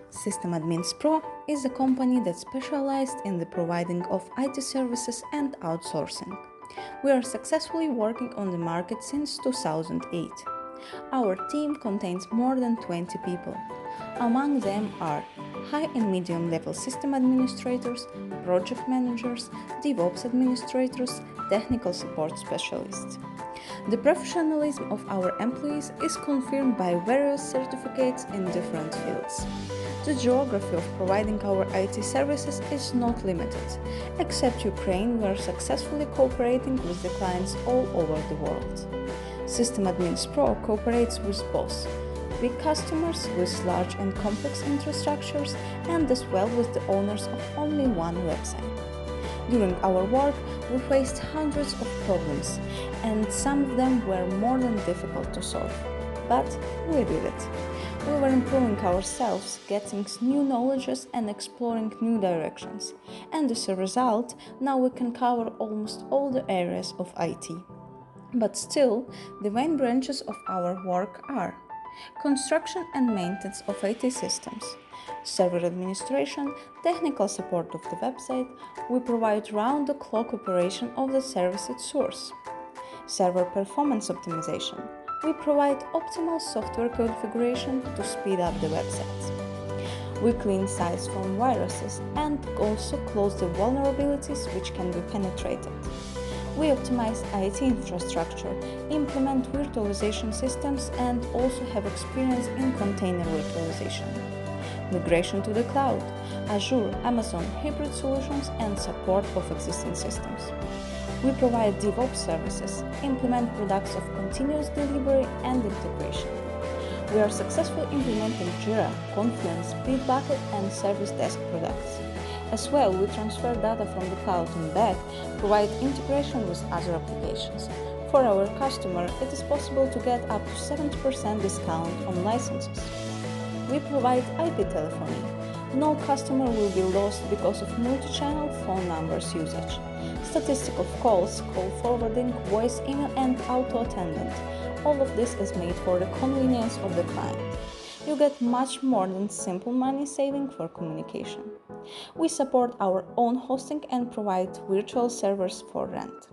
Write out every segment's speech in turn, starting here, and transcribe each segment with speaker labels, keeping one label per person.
Speaker 1: System Admins Pro is a company that specialized in the providing of IT services and outsourcing. We are successfully working on the market since 2008. Our team contains more than 20 people. Among them are high and medium level system administrators, project managers, DevOps administrators, technical support specialists. The professionalism of our employees is confirmed by various certificates in different fields. The geography of providing our IT services is not limited. Except Ukraine, we are successfully cooperating with the clients all over the world. System Admins Pro cooperates with both big customers with large and complex infrastructures and as well with the owners of only one website. During our work, we faced hundreds of problems, and some of them were more than difficult to solve. But we did it. We were improving ourselves, getting new knowledges and exploring new directions. And as a result, now we can cover almost all the areas of IT. But still, the main branches of our work are construction and maintenance of IT systems, server administration, technical support of the website. We provide round-the-clock operation of the service at source. Server performance optimization. We provide optimal software configuration to speed up the websites. We clean sites from viruses and also close the vulnerabilities which can be penetrated. We optimize IT infrastructure, implement virtualization systems, and also have experience in container virtualization. Migration to the cloud, Azure, Amazon, hybrid solutions, and support of existing systems. We provide DevOps services, implement products of continuous delivery and integration. We are successfully implementing Jira, Confluence, Bitbucket, and Service Desk products. As well, we transfer data from the cloud and back, provide integration with other applications. For our customer, it is possible to get up to 70% discount on licenses. We provide IP telephony. No customer will be lost because of multi-channel phone numbers usage. Statistic of calls, call forwarding, voice, email, and auto-attendant. All of this is made for the convenience of the client. You get much more than simple money saving for communication. We support our own hosting and provide virtual servers for rent.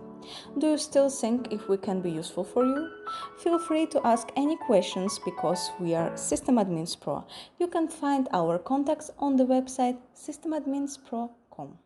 Speaker 1: Do you still think if we can be useful for you? Feel free to ask any questions because we are System Admins Pro. You can find our contacts on the website systemadminspro.com.